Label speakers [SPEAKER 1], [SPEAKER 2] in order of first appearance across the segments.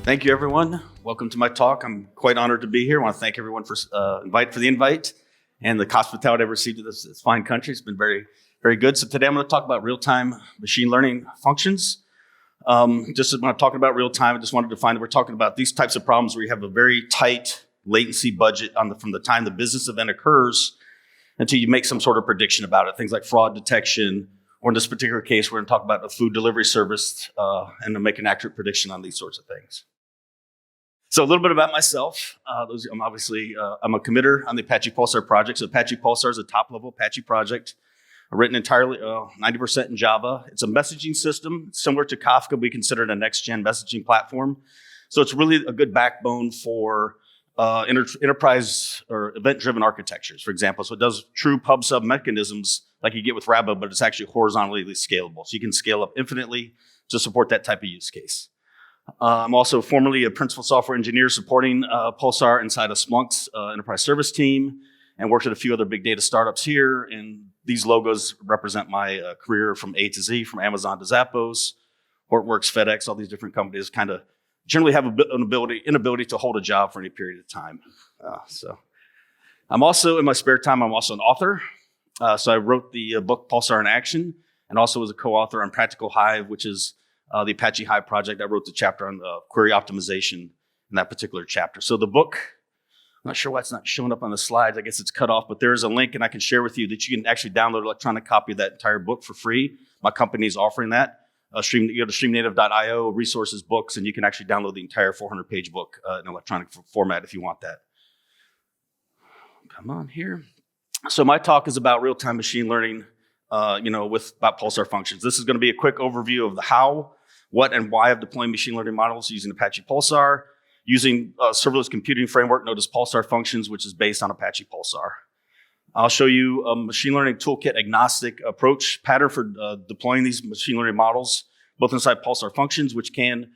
[SPEAKER 1] Thank you, everyone. Welcome to my talk. I'm quite honored to be here. I want to thank everyone for the invite and the hospitality I've received to this fine country. It's been very, very good. So today I'm going to talk about real-time machine learning functions. Just when I'm talking about real-time, I just wanted to define that we're talking about these types of problems where you have a very tight latency budget from the time the business event occurs until you make some sort of prediction about it. Things like fraud detection, or in this particular case, we're going to talk about a food delivery service and to make an accurate prediction on these sorts of things. So a little bit about myself. I'm a committer on the Apache Pulsar project. So Apache Pulsar is a top-level Apache project written entirely 90% in Java. It's a messaging system similar to Kafka. We consider it a next-gen messaging platform. So it's really a good backbone for enterprise or event-driven architectures, for example. So it does true pub-sub mechanisms like you get with Rabba, but it's actually horizontally scalable. So you can scale up infinitely to support that type of use case. I'm also formerly a principal software engineer supporting Pulsar inside of Splunk's enterprise service team, and worked at a few other big data startups here. And these logos represent my career from A to Z, from Amazon to Zappos, Hortonworks, FedEx, all these different companies kind of generally have an inability to hold a job for any period of time. So I'm also, in my spare time, I'm also an author. So I wrote the book Pulsar in Action, and also was a co-author on Practical Hive, which is the Apache Hive project. I wrote the chapter on query optimization in that particular chapter. So the book, I'm not sure why it's not showing up on the slides. I guess it's cut off, but there is a link, and I can share with you that you can actually download an electronic copy of that entire book for free. My company is offering that. You go to StreamNative.io, resources, books, and you can actually download the entire 400-page book in electronic format if you want that. Come on here. So my talk is about real-time machine learning, about Pulsar functions. This is going to be a quick overview of the how, what, and why of deploying machine learning models using Apache Pulsar, using a serverless computing framework known as Pulsar Functions, which is based on Apache Pulsar. I'll show you a machine learning toolkit agnostic approach pattern for deploying these machine learning models, both inside Pulsar Functions, which can,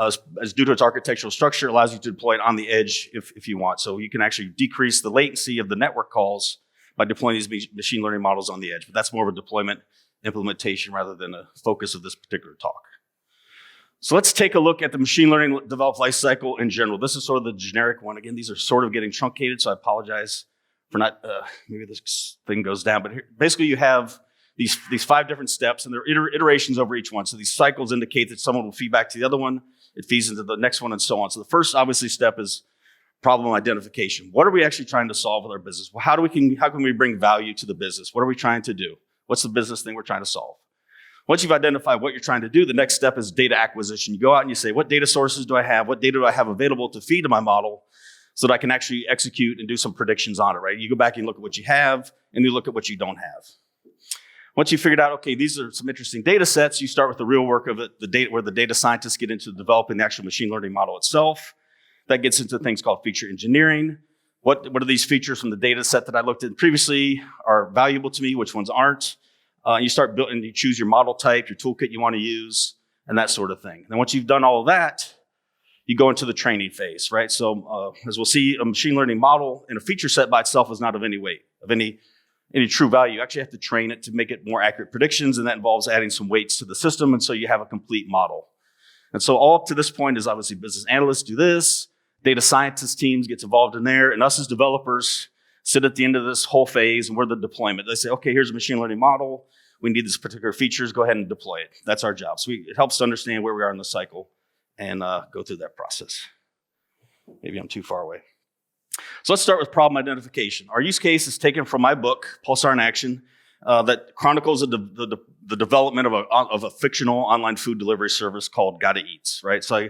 [SPEAKER 1] as due to its architectural structure, allows you to deploy it on the edge if you want. So you can actually decrease the latency of the network calls by deploying these machine learning models on the edge. But that's more of a deployment implementation rather than a focus of this particular talk. So let's take a look at the machine learning developed lifecycle in general. This is sort of the generic one. Again, these are sort of getting truncated, so I apologize for not, maybe this thing goes down. But here, basically you have these 5 different steps, and there are iterations over each one. So these cycles indicate that someone will feed back to the other one, it feeds into the next one, and so on. So the first, obviously, step is problem identification. What are we actually trying to solve with our business? Well, how can we bring value to the business? What are we trying to do? What's the business thing we're trying to solve? Once you've identified what you're trying to do, the next step is data acquisition. You go out and you say, what data sources do I have? What data do I have available to feed to my model so that I can actually execute and do some predictions on it, right? You go back and look at what you have, and you look at what you don't have. Once you figured out, okay, these are some interesting data sets, you start with the real work of it, where the data scientists get into developing the actual machine learning model itself. That gets into things called feature engineering. What are these features from the data set that I looked at previously are valuable to me, which ones aren't? You start building, you choose your model type, your toolkit you want to use, and that sort of thing. And then once you've done all of that, you go into the training phase, right? So as we'll see, a machine learning model and a feature set by itself is not of any weight, of any true value. You actually have to train it to make it more accurate predictions, and that involves adding some weights to the system, and so you have a complete model. And so all up to this point is obviously business analysts do this, data scientist teams gets involved in there, and us as developers sit at the end of this whole phase, and we're the deployment. They say, okay, here's a machine learning model. We need these particular features. Go ahead and deploy it. That's our job. So it helps to understand where we are in the cycle and go through that process. Maybe I'm too far away. So let's start with problem identification. Our use case is taken from my book, Pulsar in Action, that chronicles the development of a fictional online food delivery service called Java.IL, right? So I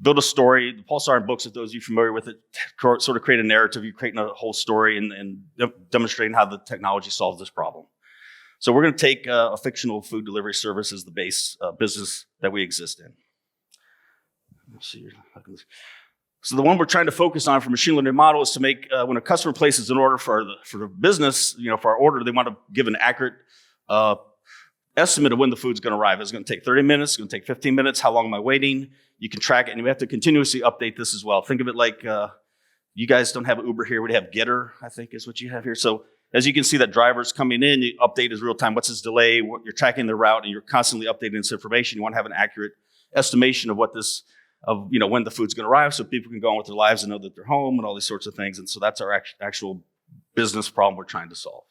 [SPEAKER 1] build a story. The Pulsar in books, if those of you familiar with it, sort of create a narrative. You're creating a whole story and demonstrating how the technology solves this problem. So we're going to take a fictional food delivery service as the base business that we exist in. Let's see. So the one we're trying to focus on for machine learning model is to make, when a customer places an order for the business, for our order, they want to give an accurate estimate of when the food's going to arrive. It's going to take 30 minutes. It's going to take 15 minutes. How long am I waiting? You can track it, and we have to continuously update this as well. Think of it like you guys don't have Uber here. We have Getter, I think is what you have here. So as you can see, that driver's coming in, you update is real time. What's his delay? You're tracking the route, and you're constantly updating this information. You want to have an accurate estimation of what this of when the food's going to arrive, so people can go on with their lives and know that they're home and all these sorts of things. And so that's our actual business problem we're trying to solve.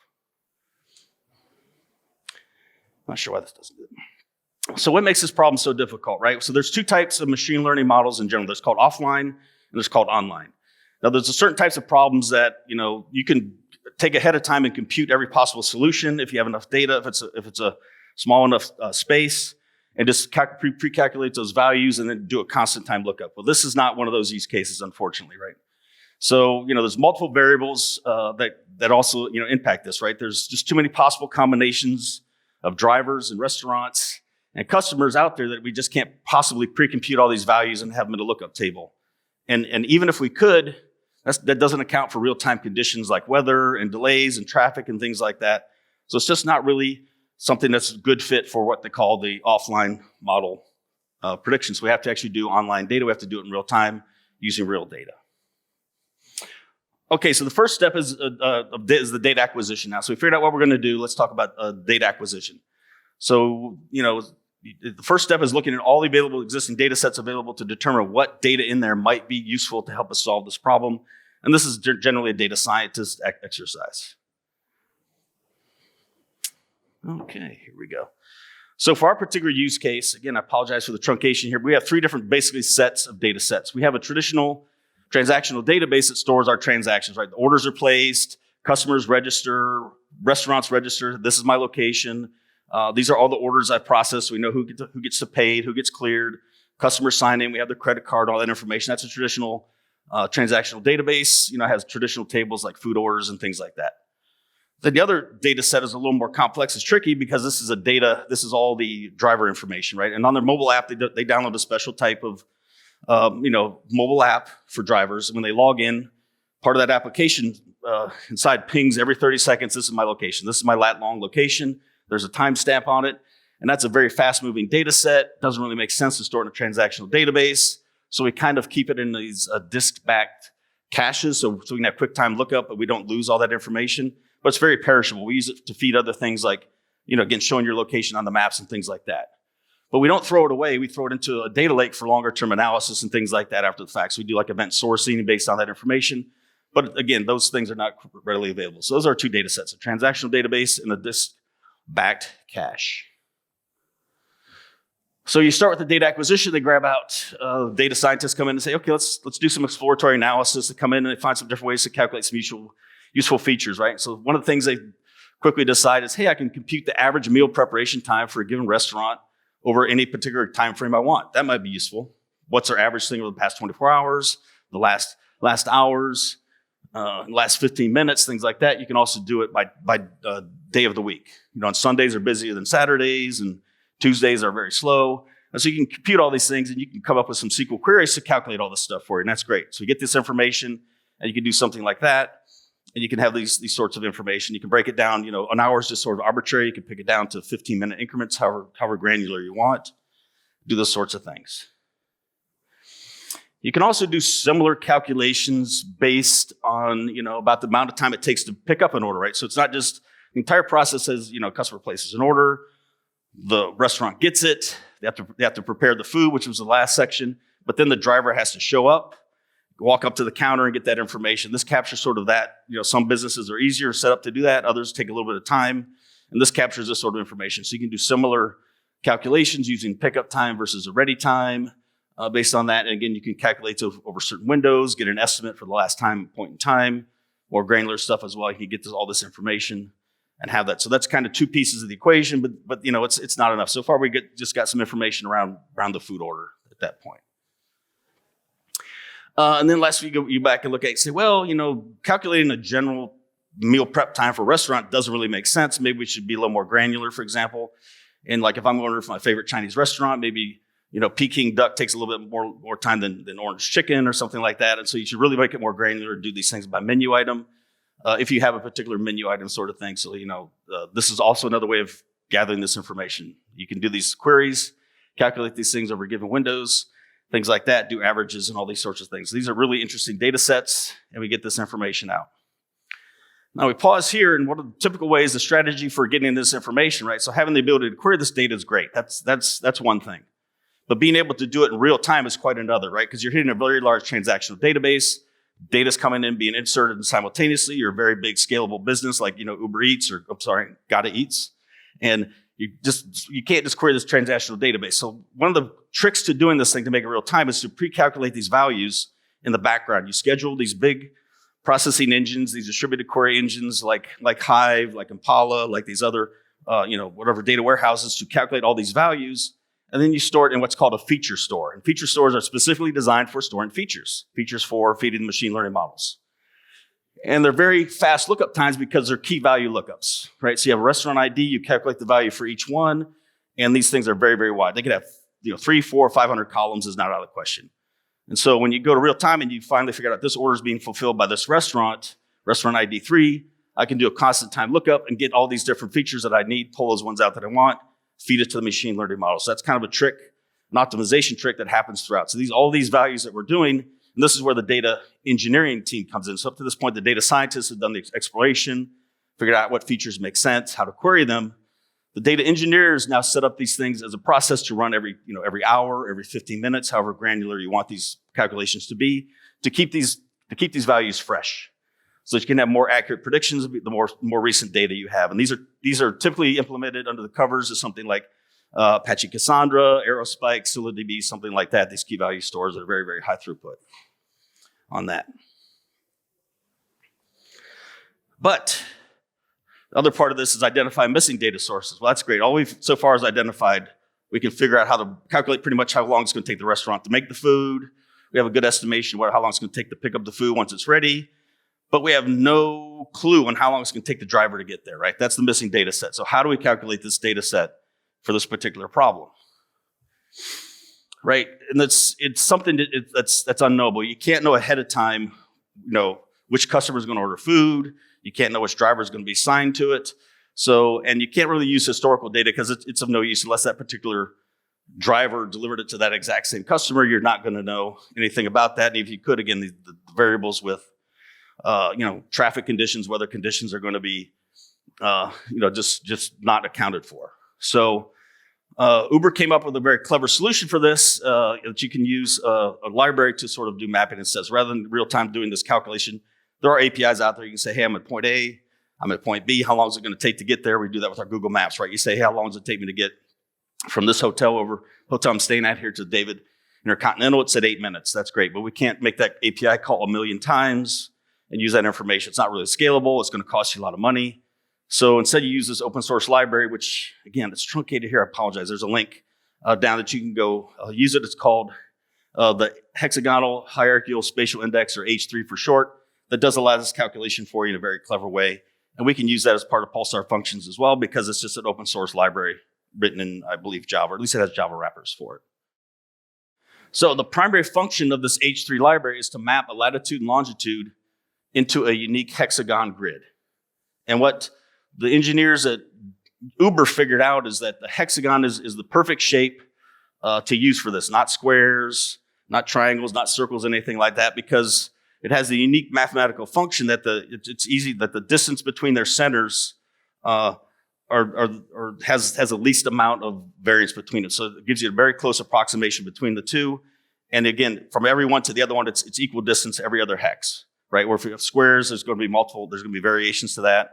[SPEAKER 1] Not sure why this doesn't do it. So what makes this problem so difficult, right? So there's two types of machine learning models in general. There's called offline and there's called online. Now there's certain types of problems that you can take ahead of time and compute every possible solution if you have enough data, if it's a small enough space, and just pre-calculate those values and then do a constant time lookup. Well, this is not one of those use cases, unfortunately, right? So, there's multiple variables that also, impact this, right? There's just too many possible combinations of drivers and restaurants and customers out there that we just can't possibly pre-compute all these values and have them in a lookup table. And even if we could, that doesn't account for real-time conditions like weather and delays and traffic and things like that. So it's just not really something that's a good fit for what they call the offline model predictions. We have to actually do online data. We have to do it in real time using real data. Okay, so the first step is the data acquisition now. So we figured out what we're going to do. Let's talk about data acquisition. So, the first step is looking at all the available existing data sets available to determine what data in there might be useful to help us solve this problem. And this is generally a data scientist exercise. Okay, here we go. So for our particular use case, again, I apologize for the truncation here, but we have three different basically sets of data sets. We have a traditional transactional database that stores our transactions, right? The orders are placed, customers register, restaurants register, this is my location. These are all the orders I process. We know who gets to paid, who gets cleared, customers sign in, we have their credit card, all that information. That's a traditional transactional database, has traditional tables like food orders and things like that. Then the other data set is a little more complex. It's tricky because this is all the driver information, right? And on their mobile app, they download a special type of mobile app for drivers. When they log in, part of that application inside pings every 30 seconds, this is my location. This is my lat-long location. There's a timestamp on it. And that's a very fast-moving data set. Doesn't really make sense to store it in a transactional database. So we kind of keep it in these disk-backed caches so we can have quick-time lookup, but we don't lose all that information. But it's very perishable. We use it to feed other things like, again, showing your location on the maps and things like that. But we don't throw it away. We throw it into a data lake for longer-term analysis and things like that after the fact. So we do like event sourcing based on that information. But again, those things are not readily available. So those are two data sets, a transactional database and a disk-backed cache. So you start with the data acquisition. They grab out, data scientists come in and say, okay, let's do some exploratory analysis. They come in and they find some different ways to calculate some useful features, right? So one of the things they quickly decide is, hey, I can compute the average meal preparation time for a given restaurant over any particular time frame I want. That might be useful. What's our average thing over the past 24 hours, the last hours, last 15 minutes, things like that. You can also do it by day of the week. On Sundays are busier than Saturdays, and Tuesdays are very slow. And so you can compute all these things, and you can come up with some SQL queries to calculate all this stuff for you, and that's great. So you get this information, and you can do something like that, and you can have these sorts of information. You can break it down. An hour is just sort of arbitrary. You can pick it down to 15-minute increments, however granular you want. Do those sorts of things. You can also do similar calculations based on, about the amount of time it takes to pick up an order, right? So it's not just the entire process says, customer places an order, the restaurant gets it, they have to prepare the food, which was the last section, but then the driver has to show up, walk up to the counter and get that information. This captures sort of that. Some businesses are easier set up to do that. Others take a little bit of time, and this captures this sort of information. So you can do similar calculations using pickup time versus a ready time. Based on that, and again, you can calculate over certain windows, get an estimate for the last point in time, more granular stuff as well. You can get all this information and have that. So that's kind of two pieces of the equation, but it's not enough. So far, we just got some information around the food order at that point. And then last week, you back and look at it and say, well, calculating a general meal prep time for a restaurant doesn't really make sense. Maybe we should be a little more granular, for example. And like if I'm ordering from my favorite Chinese restaurant, maybe Peking duck takes a little bit more time than orange chicken or something like that. And so you should really make it more granular, do these things by menu item, if you have a particular menu item sort of thing. So, this is also another way of gathering this information. You can do these queries, calculate these things over given windows, things like that, do averages and all these sorts of things. These are really interesting data sets, and we get this information out. Now we pause here, and one of the typical ways, the strategy for getting this information, right? So having the ability to query this data is great. That's one thing. But being able to do it in real time is quite another, right? Because you're hitting a very large transactional database. Data's coming in, being inserted simultaneously. You're a very big scalable business like, Uber Eats or, Gotta Eats. And you can't just query this transactional database. So one of the tricks to doing this thing to make it real time is to pre-calculate these values in the background. You schedule these big processing engines, these distributed query engines like Hive, like Impala, like these other, whatever data warehouses to calculate all these values. And then you store it in what's called a feature store. And feature stores are specifically designed for storing features for feeding the machine learning models. And they're very fast lookup times because they're key value lookups, right? So you have a restaurant ID, you calculate the value for each one, and these things are very, very wide. They could have 300, 400, 500 columns is not out of the question. And so when you go to real time and you finally figure out this order is being fulfilled by this restaurant ID 3, I can do a constant time lookup and get all these different features that I need, pull those ones out that I want, feed it to the machine learning model. So that's kind of a trick, an optimization trick that happens throughout. So all these values that we're doing, and this is where the data engineering team comes in. So up to this point, the data scientists have done the exploration, figured out what features make sense, how to query them. The data engineers now set up these things as a process to run every hour, every 15 minutes, however granular you want these calculations to be, to keep these values fresh. So you can have more accurate predictions the more recent data you have. And these are typically implemented under the covers of something like Apache Cassandra, Aerospike, ScyllaDB, something like that. These key value stores are very, very high throughput on that. But the other part of this is identify missing data sources. Well, that's great. All we've so far is identified. We can figure out how to calculate pretty much how long it's going to take the restaurant to make the food. We have a good estimation of how long it's going to take to pick up the food once it's ready. But we have no clue on how long it's going to take the driver to get there, right? That's the missing data set. So how do we calculate this data set for this particular problem? Right? And it's something that's unknowable. You can't know ahead of time, which customer is going to order food. You can't know which driver is going to be assigned to it. So, and you can't really use historical data because it's of no use unless that particular driver delivered it to that exact same customer. You're not going to know anything about that. And if you could, again, the variables with traffic conditions, weather conditions are going to be, just not accounted for. So Uber came up with a very clever solution for this, that you can use a library to sort of do mapping instead. Rather than real time doing this calculation, there are APIs out there. You can say, hey, I'm at point A, I'm at point B. How long is it going to take to get there? We do that with our Google Maps, right? You say, hey, how long does it take me to get from this hotel I'm staying at here to David Intercontinental? It's at 8 minutes. That's great. But we can't make that API call a million times and use that information. It's not really scalable. It's going to cost you a lot of money. So instead you use this open source library, which again, it's truncated here. I apologize. There's a link down that you can go use it. It's called the Hexagonal Hierarchical Spatial Index, or H3 for short, that does allow this calculation for you in a very clever way. And we can use that as part of Pulsar Functions as well, because it's just an open source library written in, I believe, Java, or at least it has Java wrappers for it. So the primary function of this H3 library is to map a latitude and longitude into a unique hexagon grid. And what the engineers at Uber figured out is that the hexagon is the perfect shape to use for this, not squares, not triangles, not circles, anything like that, because it has the unique mathematical function that it's easy that the distance between their centers has the least amount of variance between it. So it gives you a very close approximation between the two. And again, from every one to the other one, it's equal distance every other hex, right? Where if you have squares, there's going to be variations to that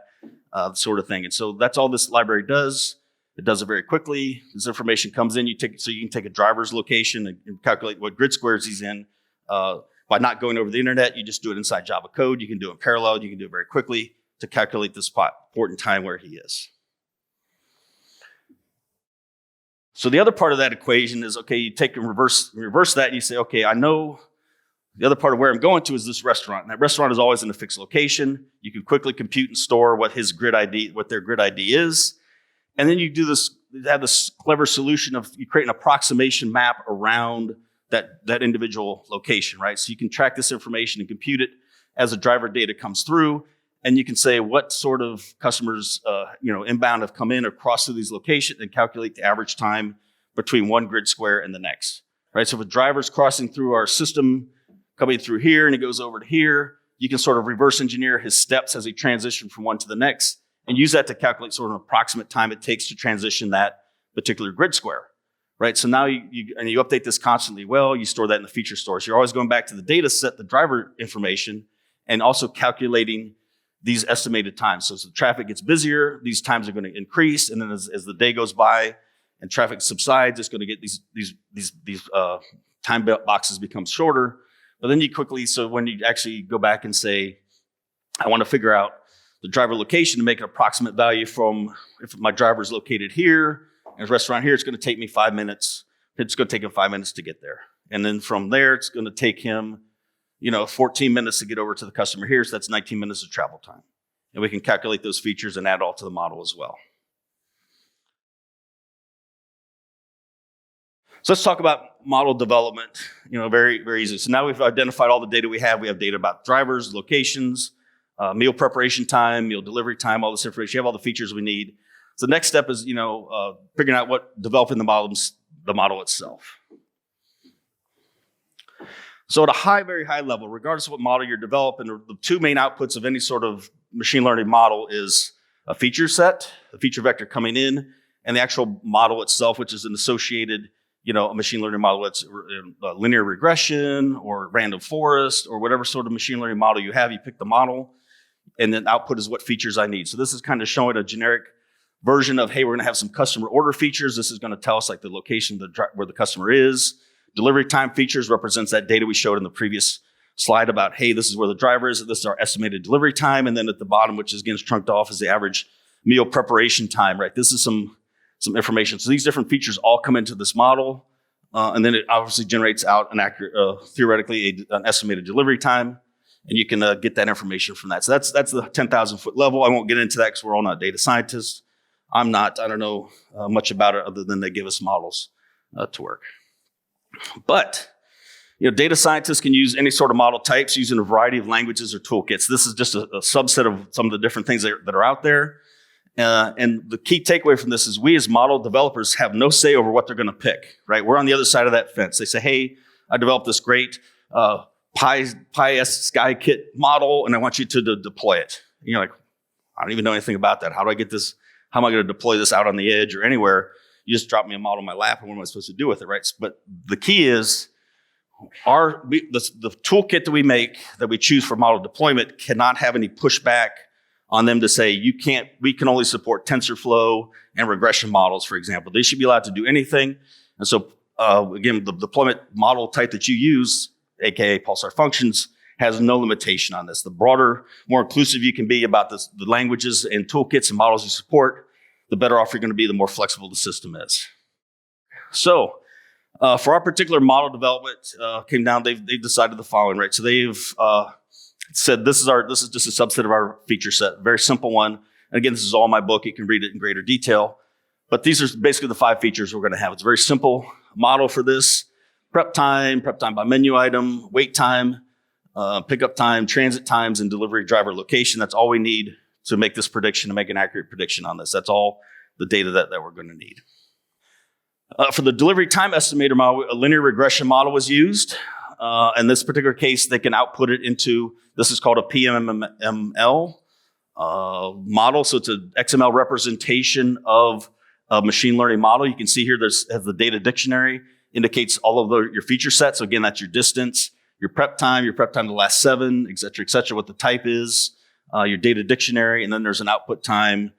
[SPEAKER 1] sort of thing. And so that's all this library does. It does it very quickly. This information comes in, you can take a driver's location and calculate what grid squares he's in. By not going over the internet, you just do it inside Java code. You can do it in parallel. You can do it very quickly to calculate the point in time where he is. So the other part of that equation is, okay, you take and reverse that, and you say, okay, I know the other part of where I'm going to is this restaurant. And that restaurant is always in a fixed location. You can quickly compute and store what their grid ID is. And then you have this clever solution of you create an approximation map around that individual location, right? So you can track this information and compute it as the driver data comes through. And you can say what sort of customers, inbound have come in or crossed through these locations, and calculate the average time between one grid square and the next, right? So if a driver's crossing through our system, coming through here, and he goes over to here, you can sort of reverse engineer his steps as he transitions from one to the next, and use that to calculate sort of an approximate time it takes to transition that particular grid square, right? So now you update this constantly. Well, you store that in the feature store. So you're always going back to the data set, the driver information, and also calculating these estimated times. So as the traffic gets busier, these times are going to increase, and then as the day goes by and traffic subsides, it's going to get these time boxes become shorter. But then so when you actually go back and say, I want to figure out the driver location to make an approximate value from if my driver is located here and a restaurant here, it's going to take me 5 minutes. It's going to take him 5 minutes to get there. And then from there, it's going to take him 14 minutes to get over to the customer here, so that's 19 minutes of travel time. And we can calculate those features and add all to the model as well. So let's talk about model development, very, very easy. So now we've identified all the data we have. We have data about drivers, locations, meal preparation time, meal delivery time, all this information. You have all the features we need. So the next step is, figuring out developing the model itself. So at a very high level, regardless of what model you're developing, the two main outputs of any sort of machine learning model is a feature set, a feature vector coming in, and the actual model itself, which is an associated, a machine learning model that's linear regression or random forest or whatever sort of machine learning model you have. You pick the model, and then output is what features I need. So this is kind of showing a generic version of, hey, we're going to have some customer order features. This is going to tell us like the location where the customer is. Delivery time features represents that data we showed in the previous slide about, hey, this is where the driver is. This is our estimated delivery time. And then at the bottom, which is again trunked off, is the average meal preparation time, right? This is some information. So these different features all come into this model. And then it obviously generates out an accurate, theoretically, an estimated delivery time. And you can get that information from that. So that's the 10,000 foot level. I won't get into that because we're all not data scientists. I'm not. I don't know much about it other than they give us models to work. But data scientists can use any sort of model types using a variety of languages or toolkits. This is just a subset of some of the different things that are out there. And the key takeaway from this is we as model developers have no say over what they're going to pick, right? We're on the other side of that fence. They say, hey, I developed this great PySkyKit model, and I want you to deploy it. And you're like, I don't even know anything about that. How do I get this? How am I going to deploy this out on the edge or anywhere? You just drop me a model in my lap, and what am I supposed to do with it, right? But the key is the toolkit that we make, that we choose for model deployment, cannot have any pushback on them to say, we can only support TensorFlow and regression models, for example. They should be allowed to do anything. And so, again, the deployment model type that you use, aka Pulsar Functions, has no limitation on this. The broader, more inclusive you can be about the languages and toolkits and models you support, the better off you're going to be, the more flexible the system is. So, for our particular model development, came down, they've decided the following, right? So they've said this is just a subset of our feature set, very simple one. And again, this is all in my book. You can read it in greater detail. But these are basically the 5 features we're going to have. It's a very simple model for this. Prep time by menu item, wait time, pickup time, transit times, and delivery driver location. That's all we need to make this prediction, to make an accurate prediction on this. That's all the data that we're going to need. For the delivery time estimator model, a linear regression model was used. In this particular case, they can output it into, this is called a PMML model. So it's an XML representation of a machine learning model. You can see here has the data dictionary, indicates all of your feature sets. So again, that's your distance, your prep time the last 7, et cetera, what the type is, your data dictionary, and then there's an output time,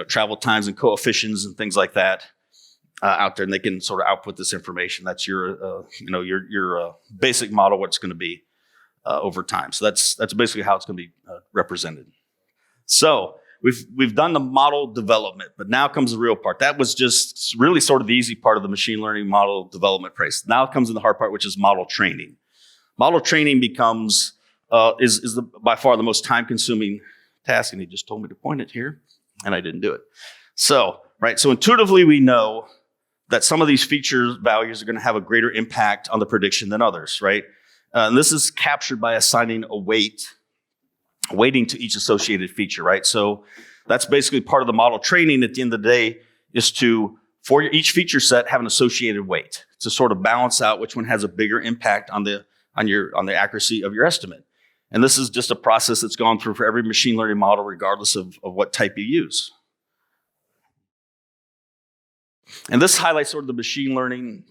[SPEAKER 1] travel times and coefficients and things like that. Out there, and they can sort of output this information. That's your basic model, what it's going to be over time. So that's basically how it's going to be represented. So we've done the model development, but now comes the real part. That was just really sort of the easy part of the machine learning model development process. Now comes in the hard part, which is model training. Model training becomes is by far the most time-consuming task, and he just told me to point it here, and I didn't do it. So intuitively we know that some of these feature values are going to have a greater impact on the prediction than others, right? And this is captured by assigning a weighting to each associated feature, right? So that's basically part of the model training at the end of the day, is for each feature set, have an associated weight to sort of balance out which one has a bigger impact on the accuracy of your estimate. And this is just a process that's gone through for every machine learning model, regardless of what type you use. And this highlights sort of the machine learning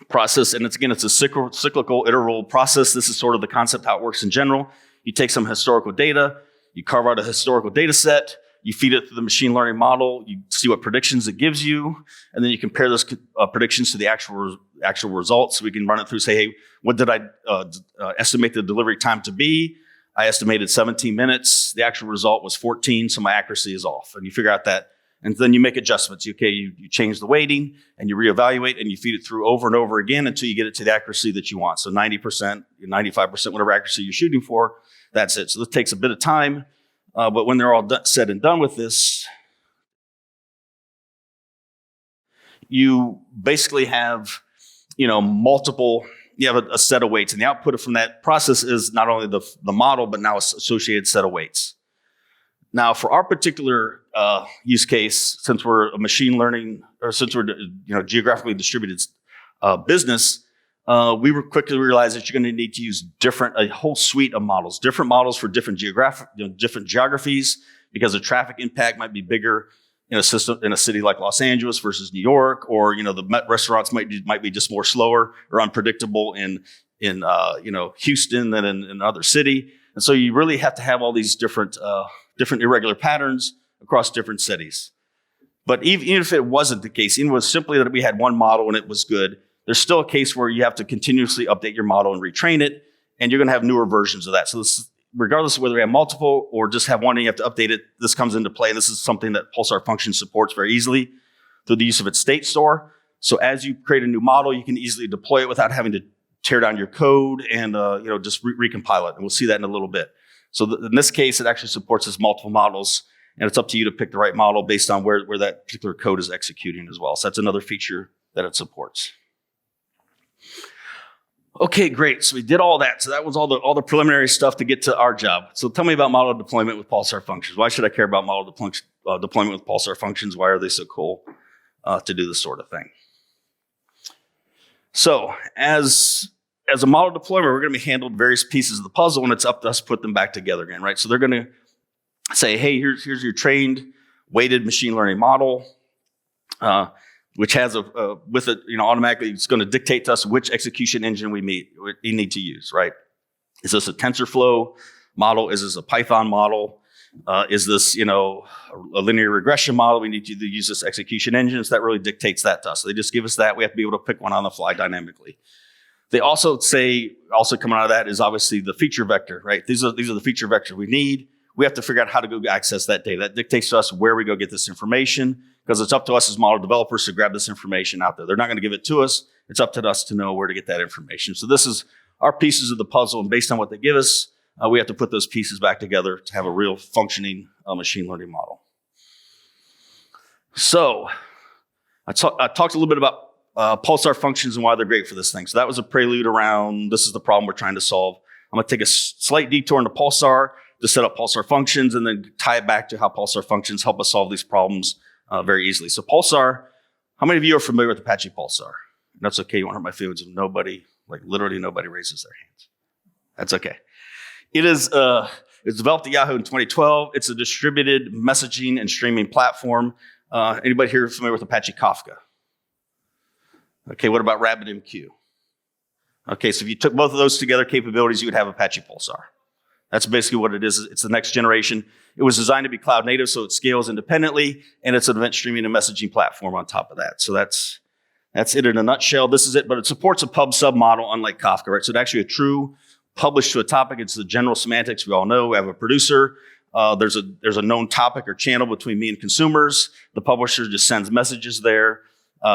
[SPEAKER 1] process. And it's a cyclical, iterable process. This is sort of the concept how it works in general. You take some historical data, you carve out a historical data set, you feed it to the machine learning model, you see what predictions it gives you, and then you compare those predictions to the actual results. So we can run it through, say, hey, what did I estimate the delivery time to be? I estimated 17 minutes. The actual result was 14, so my accuracy is off. And you figure out that, and then you make adjustments. Okay, you change the weighting, and you reevaluate, and you feed it through over and over again until you get it to the accuracy that you want. So 90%, 95%, whatever accuracy you're shooting for, that's it. So this takes a bit of time. But when they're all said and done with this, you basically have, you have a set of weights. And the output from that process is not only the model, but now an associated set of weights. Now, for our particular use case, since we're a machine learning, or since we're geographically distributed business, we quickly realized that you're going to need to use a whole suite of models, different models for different different geographies, because the traffic impact might be bigger in a city like Los Angeles versus New York, or the restaurants might be just more slower or unpredictable in Houston than in another city, and so you really have to have all these different irregular patterns across different cities. But even if it wasn't the case, even if it was simply that we had one model and it was good, there's still a case where you have to continuously update your model and retrain it, and you're going to have newer versions of that. So regardless of whether we have multiple or just have one and you have to update it, this comes into play. And this is something that Pulsar Functions supports very easily through the use of its state store. So as you create a new model, you can easily deploy it without having to tear down your code and just recompile it. And we'll see that in a little bit. So in this case, it actually supports as multiple models, and it's up to you to pick the right model based on where that particular code is executing as well. So that's another feature that it supports. Okay, great. So we did all that. So that was all the preliminary stuff to get to our job. So tell me about model deployment with Pulsar Functions. Why should I care about model deployment with Pulsar Functions? Why are they so cool to do this sort of thing? So as a model deployment, we're going to be handled various pieces of the puzzle, and it's up to us to put them back together again, right? So they're going to say, hey, here's your trained, weighted machine learning model, which has with it, automatically it's going to dictate to us which execution engine we need to use, right? Is this a TensorFlow model? Is this a Python model? Is this, a linear regression model? We need to use this execution engine. So that really dictates that to us. So they just give us that. We have to be able to pick one on the fly dynamically. They also say, coming out of that is obviously the feature vector, right? These are the feature vectors we need. We have to figure out how to go access that data. That dictates to us where we go get this information, because it's up to us as model developers to grab this information out there. They're not going to give it to us. It's up to us to know where to get that information. So this is our pieces of the puzzle, and based on what they give us, we have to put those pieces back together to have a real functioning machine learning model. So I talked a little bit about Pulsar Functions and why they're great for this thing. So that was a prelude around this is the problem we're trying to solve. I'm going to take a slight detour into Pulsar to set up Pulsar Functions and then tie it back to how Pulsar Functions help us solve these problems very easily. So Pulsar, how many of you are familiar with Apache Pulsar? And that's okay, you won't hurt my feelings if literally nobody raises their hands. That's okay. It's developed at Yahoo in 2012. It's a distributed messaging and streaming platform. Anybody here familiar with Apache Kafka? Okay, what about RabbitMQ? Okay, so if you took both of those together capabilities, you would have Apache Pulsar. That's basically what it is. It's the next generation. It was designed to be cloud native, so it scales independently, and it's an event streaming and messaging platform on top of that. So that's it in a nutshell. This is it, but it supports a pub sub model, unlike Kafka, right? So it's actually a true publish to a topic. It's the general semantics we all know. We have a producer. There's a known topic or channel between me and consumers. The publisher just sends messages there,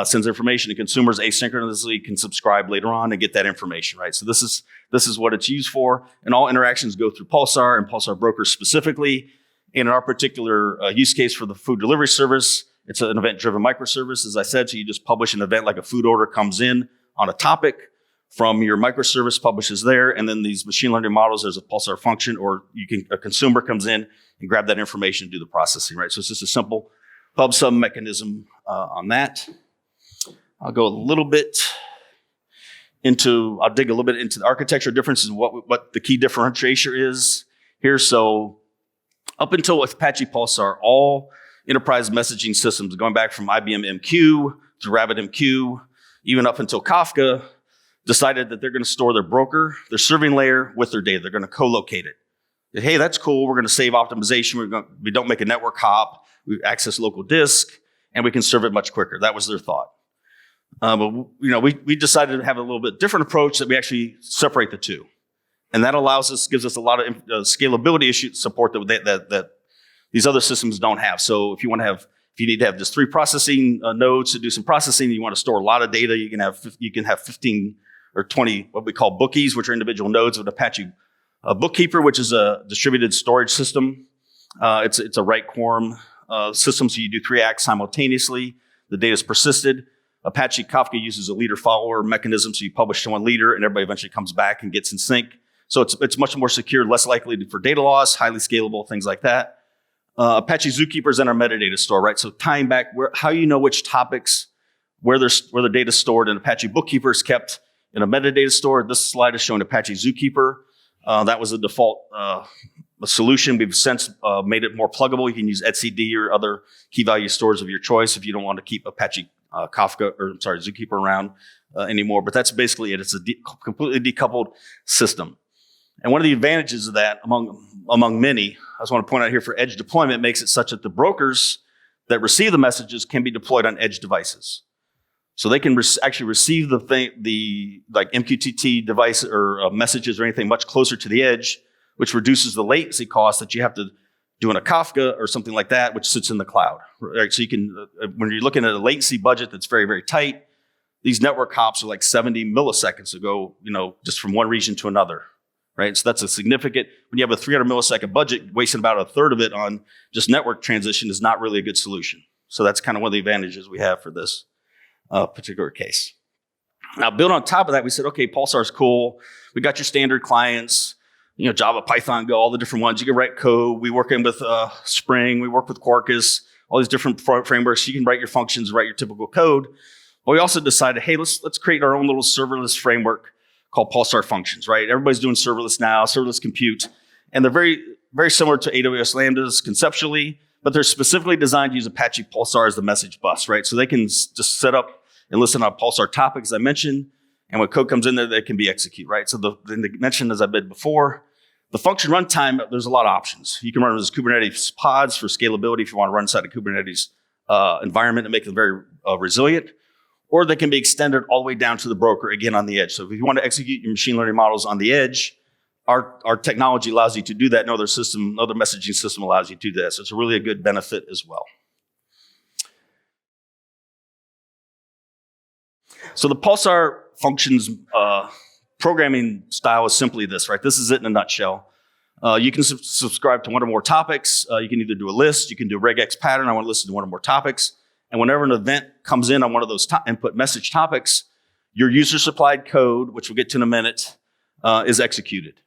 [SPEAKER 1] sends information to consumers asynchronously, can subscribe later on and get that information, right? So this is what it's used for, and all interactions go through Pulsar and Pulsar brokers specifically. In our particular use case for the food delivery service, it's an event-driven microservice, as I said. So you just publish an event like a food order comes in on a topic from your microservice, publishes there, and then these machine learning models, there's a Pulsar function, or a consumer comes in and grab that information and do the processing, right? So it's just a simple pub sub mechanism on that. I'll dig a little bit into the architecture differences and what the key differentiator is here. So up until with Apache Pulsar, all enterprise messaging systems, going back from IBM MQ to RabbitMQ, even up until Kafka, decided that they're going to store their broker, their serving layer with their data. They're going to co-locate it. Hey, that's cool. We're going to save optimization. We don't make a network hop. We access local disk, and we can serve it much quicker. That was their thought. But we decided to have a little bit different approach that we actually separate the two. And that gives us a lot of scalability issue support that these other systems don't have. So if you need to have just 3 processing nodes to do some processing, you want to store a lot of data, you can have 15 or 20 what we call bookies, which are individual nodes of Apache Bookkeeper, which is a distributed storage system. It's a write quorum system, so you do 3 acts simultaneously. The data is persisted. Apache Kafka uses a leader-follower mechanism, so you publish to one leader, and everybody eventually comes back and gets in sync. So it's much more secure, less likely for data loss, highly scalable, things like that. Apache Zookeeper is in our metadata store, right? So tying back how you know which topics, where the data is stored, and Apache Bookkeeper is kept in a metadata store. This slide is showing Apache Zookeeper. That was the default solution. We've since made it more pluggable. You can use etcd or other key value stores of your choice if you don't want to keep Apache Zookeeper around anymore. But that's basically it. It's a completely decoupled system. And one of the advantages of that, among many, I just want to point out here for edge deployment, makes it such that the brokers that receive the messages can be deployed on edge devices. So they can actually receive the like MQTT device or messages or anything much closer to the edge, which reduces the latency cost that you have to do in a Kafka or something like that, which sits in the cloud. Right? So you can, when you're looking at a latency budget that's very, very tight, these network hops are like 70 milliseconds to go, just from one region to another. Right? So that's a significant, when you have a 300 millisecond budget, wasting about a third of it on just network transition is not really a good solution. So that's kind of one of the advantages we have for this particular case. Now, built on top of that, we said, okay, Pulsar is cool. We got your standard clients, Java, Python, Go, all the different ones. You can write code. We work in with Spring. We work with Quarkus, all these different frameworks. You can write your functions, write your typical code. But we also decided, hey, let's create our own little serverless framework called Pulsar Functions, right? Everybody's doing serverless now, serverless compute. And they're very, very similar to AWS Lambdas conceptually, but they're specifically designed to use Apache Pulsar as the message bus, right? So they can just set up and listen on Pulsar topics, as I mentioned, and when code comes in there, they can be executed, right? So they mentioned, as I did before, the function runtime, there's a lot of options. You can run with Kubernetes pods for scalability if you want to run inside a Kubernetes environment and make them very resilient. Or they can be extended all the way down to the broker, again, on the edge. So if you want to execute your machine learning models on the edge, our technology allows you to do that. No other messaging system allows you to do that. So it's really a good benefit as well. So the Pulsar Functions programming style is simply this, right? This is it in a nutshell. You can subscribe to one or more topics. You can either do a list. You can do a regex pattern. I want to listen to one or more topics. And whenever an event comes in on one of those input message topics, your user-supplied code, which we'll get to in a minute, is executed.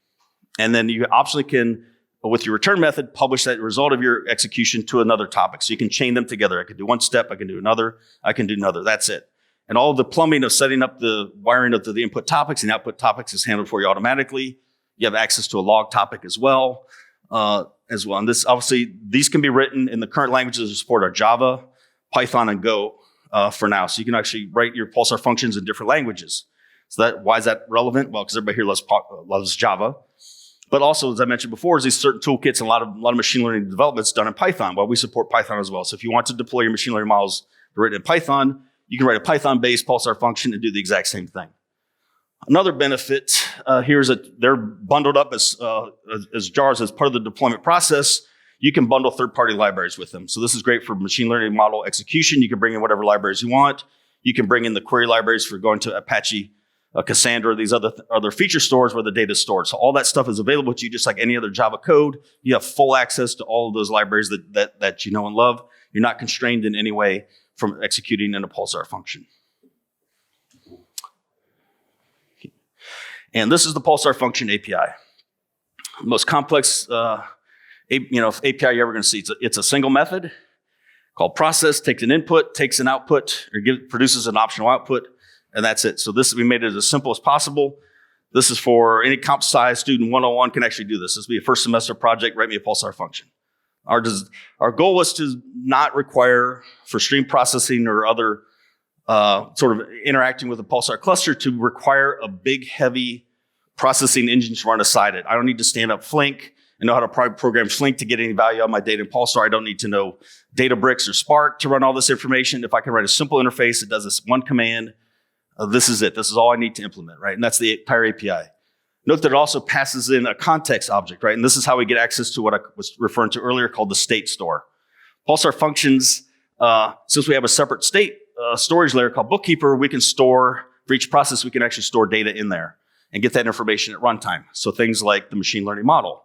[SPEAKER 1] And then you optionally can, with your return method, publish that result of your execution to another topic. So you can chain them together. I can do one step, I can do another, I can do another. That's it. And all the plumbing of setting up the wiring of the input topics and output topics is handled for you automatically. You have access to a log topic as well. And this, obviously, these can be written in the current languages that support our Java, Python, and Go for now. So you can actually write your Pulsar functions in different languages. So why is that relevant? Well, because everybody here loves Java. But also, as I mentioned before, is these certain toolkits and a lot of machine learning development is done in Python. Well, we support Python as well. So if you want to deploy your machine learning models written in Python, you can write a Python-based Pulsar function and do the exact same thing. Another benefit here is that they're bundled up as jars as part of the deployment process. You can bundle third-party libraries with them. So this is great for machine learning model execution. You can bring in whatever libraries you want. You can bring in the query libraries for going to Apache, Cassandra, these other feature stores where the data is stored. So all that stuff is available to you just like any other Java code. You have full access to all of those libraries that you know and love. You're not constrained in any way from executing in a Pulsar function. And this is the Pulsar function API. The most complex API you're ever going to see. It's a single method called process, takes an input, takes an output, or produces an optional output, and that's it. So we made it as simple as possible. This is for any comp sci student 101 can actually do this. This will be a first semester project, write me a Pulsar function. Our goal was to not require for stream processing or other sort of interacting with the Pulsar cluster to require a big, heavy processing engine to run aside it. I don't need to stand up Flink and know how to program Flink to get any value out of my data in Pulsar. I don't need to know Databricks or Spark to run all this information. If I can write a simple interface that does this one command, this is it. This is all I need to implement, right? And that's the entire API. Note that it also passes in a context object, right? And this is how we get access to what I was referring to earlier called the state store. Pulsar Functions, since we have a separate state storage layer called Bookkeeper, we can store, for each process, we can actually store data in there and get that information at runtime. So things like the machine learning model.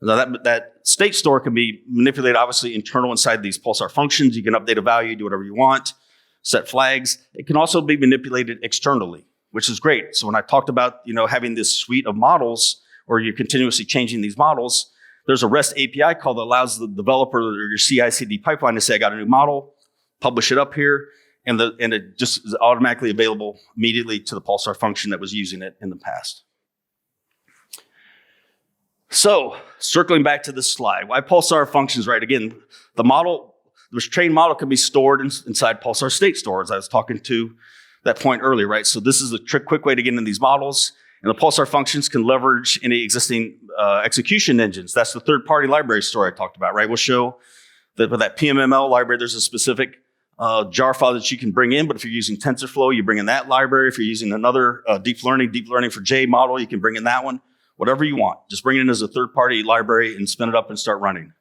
[SPEAKER 1] Now that state store can be manipulated, obviously, internal inside these Pulsar functions. You can update a value, do whatever you want, set flags. It can also be manipulated externally, which is great. So when I talked about, having this suite of models, or you're continuously changing these models, there's a REST API call that allows the developer or your CI/CD pipeline to say, I got a new model, publish it up here, and it just is automatically available immediately to the Pulsar function that was using it in the past. So, circling back to this slide, why Pulsar functions, right? Again, the trained model can be stored inside Pulsar state store, as I was talking to that point earlier, right? So this is a quick way to get into these models. And the Pulsar functions can leverage any existing execution engines. That's the third-party library store I talked about, right? We'll show that with that PMML library, there's a specific jar file that you can bring in. But if you're using TensorFlow, you bring in that library. If you're using another deep learning for J model, you can bring in that one. Whatever you want. Just bring it in as a third-party library and spin it up and start running.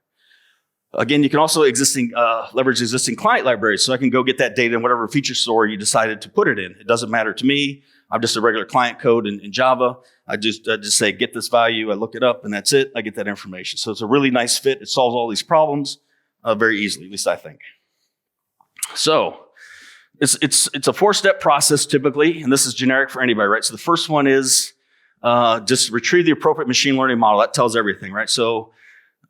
[SPEAKER 1] Again, you can also leverage existing client libraries. So I can go get that data in whatever feature store you decided to put it in. It doesn't matter to me. I'm just a regular client code in Java. I just say, get this value. I look it up, and that's it. I get that information. So it's a really nice fit. It solves all these problems very easily, at least I think. So it's a 4-step process typically, and this is generic for anybody, right? So the first one is just retrieve the appropriate machine learning model. That tells everything, right? So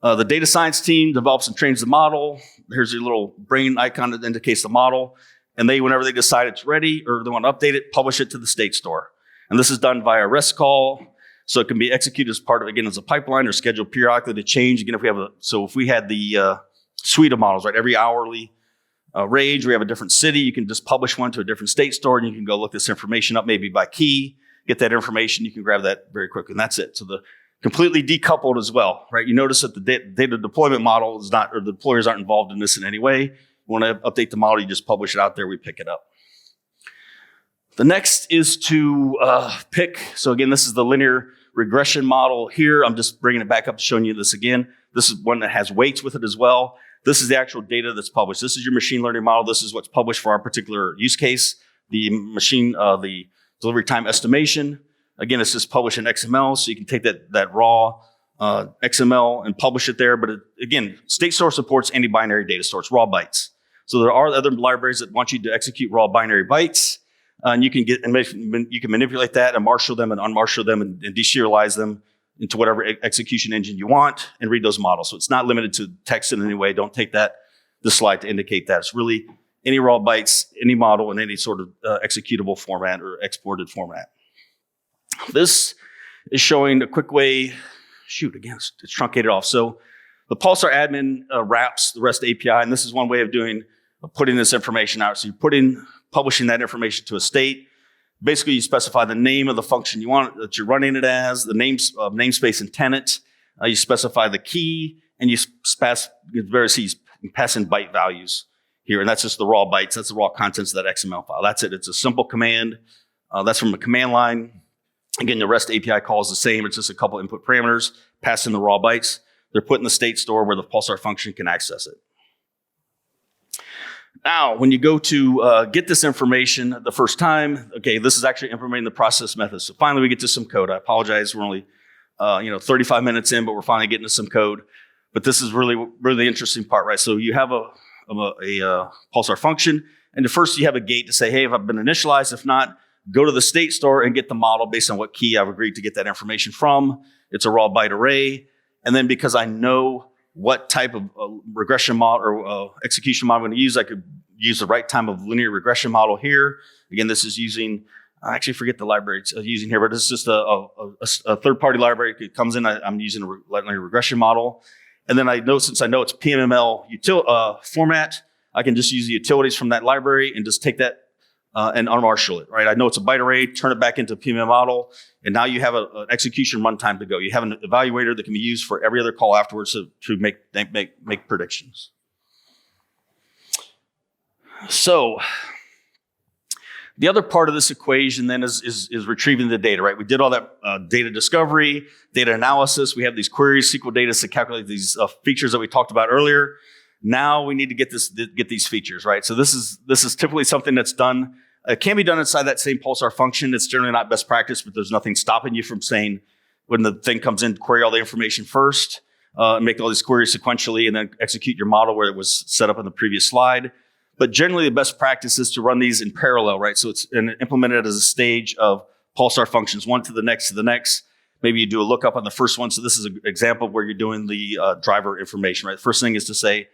[SPEAKER 1] the data science team develops and trains the model. Here's your little brain icon that indicates the model. And whenever they decide it's ready or they want to update it, publish it to the state store. And this is done via a REST call. So it can be executed as part of, again, as a pipeline or scheduled periodically to change. Again, if we had the suite of models, right? Every hourly range, we have a different city. You can just publish one to a different state store and you can go look this information up maybe by key. Get that information, you can grab that very quickly, and that's it. So the completely decoupled as well, right? You notice that the data deployment model is not, or the deployers aren't involved in this in any way. You want to update the model, you just publish it out there, we pick it up. The next is to pick, so again, this is the linear regression model here. I'm just bringing it back up to showing you this again. This is one that has weights with it as well. This is the actual data that's published. This is your machine learning model. This is what's published for our particular use case. The delivery time estimation. Again, it's just published in XML, so you can take that raw XML and publish it there. But again, state store supports any binary data store. It's raw bytes. So there are other libraries that want you to execute raw binary bytes, and you can manipulate that and marshal them and unmarshal them and deserialize them into whatever execution engine you want and read those models. So it's not limited to text in any way. Don't take this slide to indicate that. It's really any raw bytes, any model in any sort of executable format or exported format. This is showing a quick way, it's truncated off. So the Pulsar admin wraps the REST API, and this is one way of putting this information out. So you're publishing that information to a state. Basically, you specify the name of the function you want that you're running it as, the namespace and tenant. You specify the key, and you pass in byte values here, and that's just the raw bytes. That's the raw contents of that XML file. That's it. It's a simple command. That's from a command line. Again, the REST API call is the same. It's just a couple input parameters, pass in the raw bytes. They're put in the state store where the Pulsar function can access it. Now, when you go to get this information the first time, okay, this is actually implementing the process method. So finally, we get to some code. I apologize. We're only 35 minutes in, but we're finally getting to some code. But this is really, really interesting part, right? So you have a Pulsar function, and first you have a gate to say, hey, if I've been initialized, if not, go to the state store and get the model based on what key I've agreed to get that information from. It's a raw byte array. And then because I know what type of regression model or execution model I'm going to use, I could use the right type of linear regression model here. Again, this is using, I actually forget the library it's using here, but this is just a third-party library. It comes in, I'm using a linear regression model. And then since I know it's PMML format, I can just use the utilities from that library and just take that and unmarshal it, right? I know it's a byte array, turn it back into a PML model, and now you have an execution runtime to go. You have an evaluator that can be used for every other call afterwards to make predictions. So the other part of this equation then is retrieving the data, right? We did all that data discovery, data analysis. We have these queries, SQL data to calculate these features that we talked about earlier. Now we need to get these features, right? So this is typically something that's done. It can be done inside that same Pulsar function. It's generally not best practice, but there's nothing stopping you from saying when the thing comes in, query all the information first, make all these queries sequentially, and then execute your model where it was set up in the previous slide. But generally, the best practice is to run these in parallel, right? So it's implemented as a stage of Pulsar functions, one to the next to the next. Maybe you do a lookup on the first one. So this is an example where you're doing the driver information, right? The first thing is to say,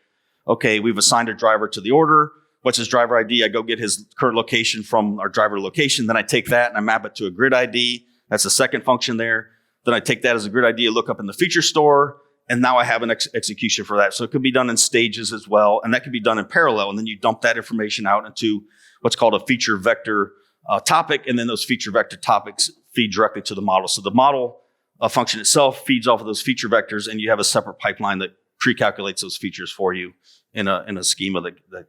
[SPEAKER 1] okay, we've assigned a driver to the order. What's his driver ID? I go get his current location from our driver location. Then I take that and I map it to a grid ID. That's the second function there. Then I take that as a grid ID, look up in the feature store, and now I have an execution for that. So it could be done in stages as well, and that could be done in parallel. And then you dump that information out into what's called a feature vector topic, and then those feature vector topics feed directly to the model. So the model function itself feeds off of those feature vectors, and you have a separate pipeline that pre-calculates those features for you in a schema that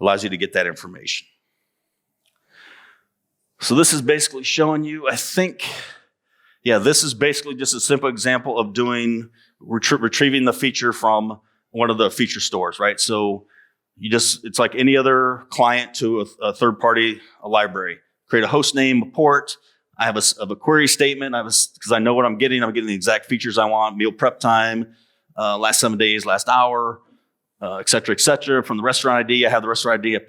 [SPEAKER 1] allows you to get that information. So this is basically showing you, I think, this is basically just a simple example of doing retrieving the feature from one of the feature stores, right? So it's like any other client to a third-party library. Create a host name, a port. I have a query statement. Because I know what I'm getting. I'm getting the exact features I want, meal prep time, last 7 days, last hour, et cetera, et cetera. From the restaurant ID, I have the restaurant ID.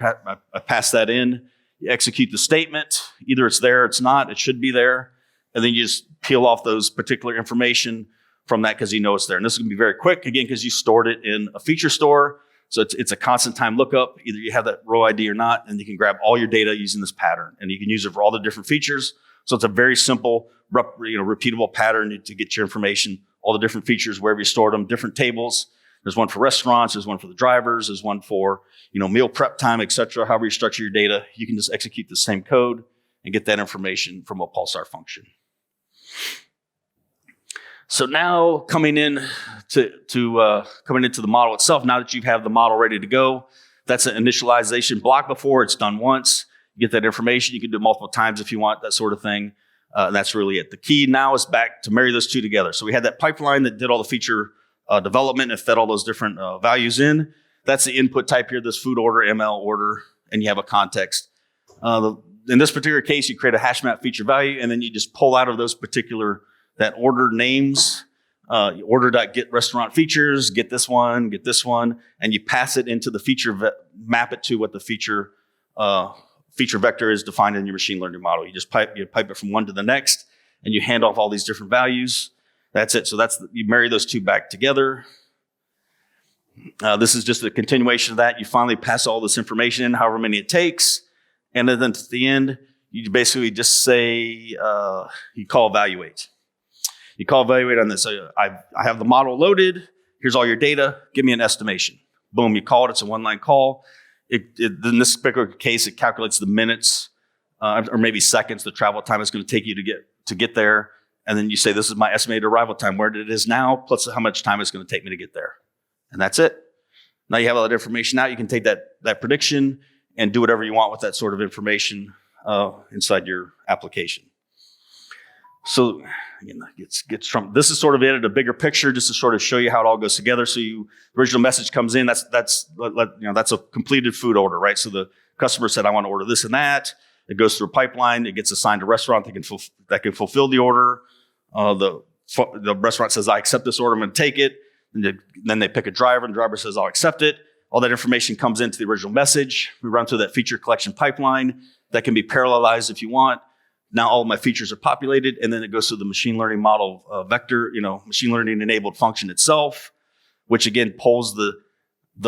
[SPEAKER 1] I pass that in. You execute the statement. Either it's there, it's not. It should be there. And then you just peel off those particular information from that because you know it's there. And this is going to be very quick, again, because you stored it in a feature store. So it's a constant time lookup. Either you have that row ID or not, and you can grab all your data using this pattern. And you can use it for all the different features. So it's a very simple, repeatable pattern to get your information, all the different features, wherever you stored them, different tables. There's one for restaurants, there's one for the drivers, there's one for meal prep time, et cetera. However you structure your data, you can just execute the same code and get that information from a Pulsar function. So now coming into the model itself, now that you have the model ready to go, that's an initialization block before. It's done once. You get that information. You can do it multiple times if you want, that sort of thing. And that's really it. The key now is back to marry those two together. So we had that pipeline that did all the feature development and fed all those different values in. That's the input type here, this food order, ML order, and you have a context. In this particular case, you create a hash map feature value, and then you just pull out of those particular that order names, order.get restaurant features, get this one, and you pass it into the feature, map it to what the feature vector is defined in your machine learning model. You just pipe it from one to the next, and you hand off all these different values. That's it. So you marry those two back together. This is just a continuation of that. You finally pass all this information in, however many it takes, and then at the end, you basically just say, you call evaluate. You call evaluate on this. So I have the model loaded. Here's all your data. Give me an estimation. Boom, you call it. It's a one-line call. In this particular case, it calculates the minutes or maybe seconds, the travel time it's going to take you to get there. And then you say, this is my estimated arrival time, where it is now, plus how much time it's going to take me to get there. And that's it. Now you have all that information out. You can take that prediction and do whatever you want with that sort of information inside your application. So again, this is sort of it at a bigger picture, just to sort of show you how it all goes together. So the original message comes in. That's a completed food order, right? So the customer said, I want to order this and that. It goes through a pipeline. It gets assigned a restaurant that can fulfill the order. The restaurant says, I accept this order. I'm going to take it. And then they pick a driver, and the driver says, I'll accept it. All that information comes into the original message. We run through that feature collection pipeline. That can be parallelized if you want. Now all of my features are populated, and then it goes through the machine learning model vector, machine learning enabled function itself, which again pulls the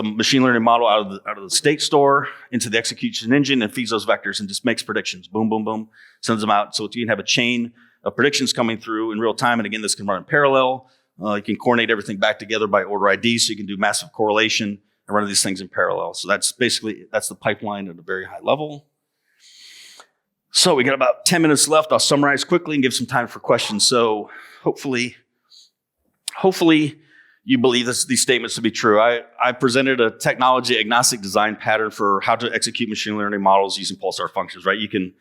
[SPEAKER 1] machine learning model out of the state store into the execution engine and feeds those vectors and just makes predictions. Boom, boom, boom, sends them out. So you can have a chain of predictions coming through in real time. And again, this can run in parallel. You can coordinate everything back together by order ID, so you can do massive correlation and run these things in parallel. So that's the pipeline at a very high level. So we got about 10 minutes left. I'll summarize quickly and give some time for questions. So hopefully you believe these statements to be true. I presented a technology agnostic design pattern for how to execute machine learning models using Pulsar functions, right? You can,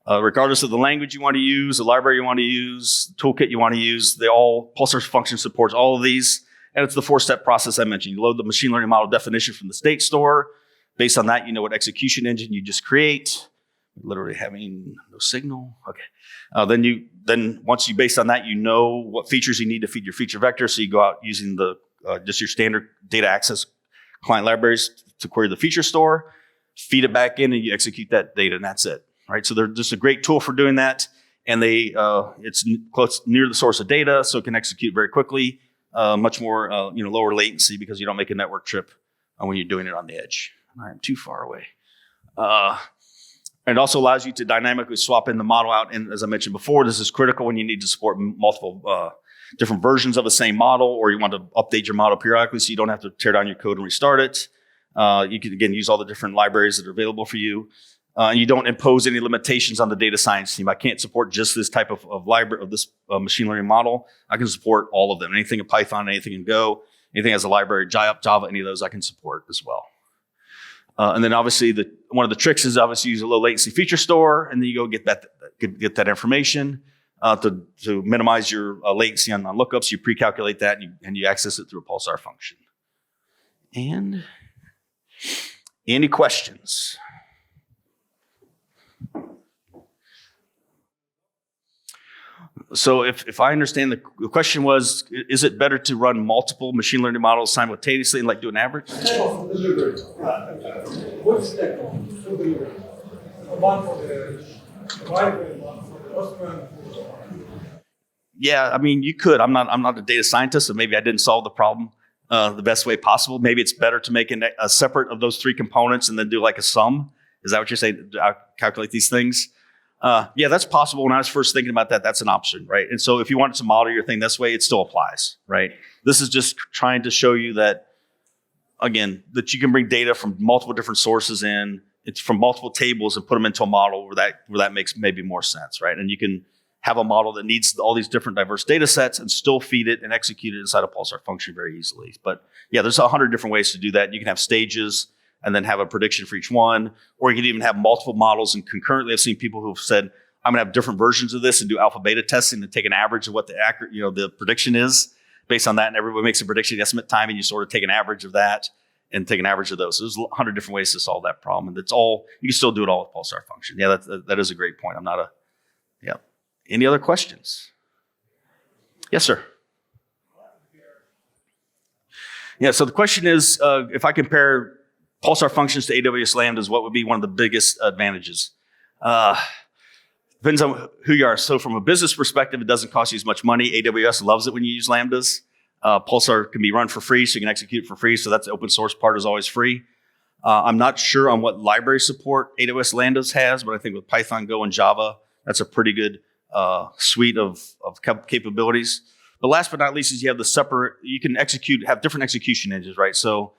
[SPEAKER 1] regardless of the language you want to use, the library you want to use, toolkit you want to use, Pulsar function supports all of these. And it's the 4-step process I mentioned. You load the machine learning model definition from the state store. Based on that, you know what execution engine you just create. Literally having no signal. Okay. Then once based on that, you know what features you need to feed your feature vector. So you go out using just your standard data access client libraries to query the feature store, feed it back in, and you execute that data, and that's it. Right. So they're just a great tool for doing that, and it's close near the source of data, so it can execute very quickly, much more lower latency because you don't make a network trip when you're doing it on the edge. I'm too far away. And it also allows you to dynamically swap in the model out. And as I mentioned before, this is critical when you need to support multiple different versions of the same model, or you want to update your model periodically so you don't have to tear down your code and restart it. You can, again, use all the different libraries that are available for you. And you don't impose any limitations on the data science team. I can't support just this type of library of this machine learning model. I can support all of them. Anything in Python, anything in Go, anything as a library, Java, any of those I can support as well. And then obviously one of the tricks is obviously use a low latency feature store, and then you go get that information to minimize your latency on lookups. You pre-calculate that and you access it through a Pulsar function. And any questions? So if I understand, the question was, is it better to run multiple machine learning models simultaneously and like do an average?
[SPEAKER 2] Which stack of delivery? One for the library, one for the Postman.
[SPEAKER 1] Yeah, I mean, you could. I'm not a data scientist, so maybe I didn't solve the problem the best way possible. Maybe it's better to make a separate of those 3 components and then do like a sum. Is that what you're saying? Calculate these things? Yeah, that's possible. When I was first thinking about that, that's an option, right? And so if you wanted to model your thing this way, it still applies, right? This is just trying to show you that, again, that you can bring data from multiple different sources in, it's from multiple tables and put them into a model where that makes maybe more sense, right? And you can have a model that needs all these different diverse data sets and still feed it and execute it inside a Pulsar function very easily. But yeah, there's 100 different ways to do that. You can have stages and then have a prediction for each one, or you can even have multiple models and concurrently. I've seen people who've said, I'm gonna have different versions of this and do alpha beta testing and take an average of what the prediction is based on that, and everybody makes a prediction estimate time, and you sort of take an average of that and take an average of those. So there's 100 different ways to solve that problem, and you can still do it all with Pulsar function. Yeah, that is a great point. Yeah. Any other questions? Yes, sir. Yeah, so the question is, if I compare Pulsar functions to AWS Lambdas, what would be one of the biggest advantages? Depends on who you are. So from a business perspective, it doesn't cost you as much money. AWS loves it when you use Lambdas. Pulsar can be run for free, so you can execute it for free. So that's the open source part is always free. I'm not sure on what library support AWS Lambdas has, but I think with Python, Go, and Java, that's a pretty good suite of capabilities. But last but not least is you can have different execution engines, right? So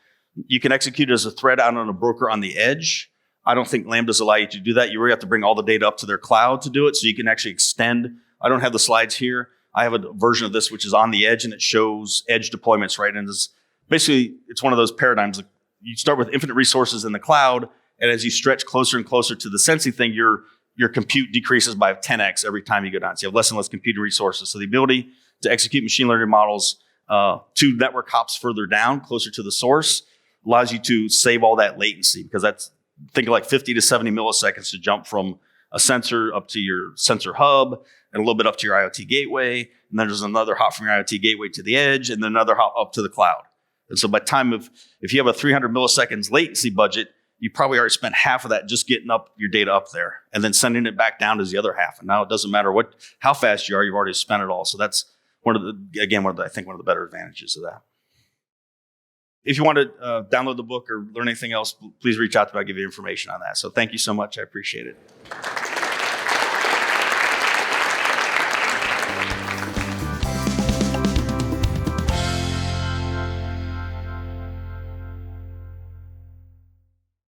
[SPEAKER 1] you can execute as a thread out on a broker on the edge. I don't think Lambdas allow you to do that. You really have to bring all the data up to their cloud to do it. So you can actually extend. I don't have the slides here. I have a version of this which is on the edge, and it shows edge deployments, right? And it's one of those paradigms. You start with infinite resources in the cloud, and as you stretch closer and closer to the sensing thing, your compute decreases by 10x every time you go down. So you have less and less compute resources. So the ability to execute machine learning models 2 network hops further down, closer to the source, allows you to save all that latency, because think of like 50 to 70 milliseconds to jump from a sensor up to your sensor hub and a little bit up to your IoT gateway. And then there's another hop from your IoT gateway to the edge, and then another hop up to the cloud. And so by time if you have a 300 milliseconds latency budget, you probably already spent half of that just getting up your data up there and then sending it back down to the other half. And now it doesn't matter how fast you are, you've already spent it all. So that's one of the better advantages of that. If you want to download the book or learn anything else, please reach out to me. I'll give you information on that. So thank you so much. I appreciate it.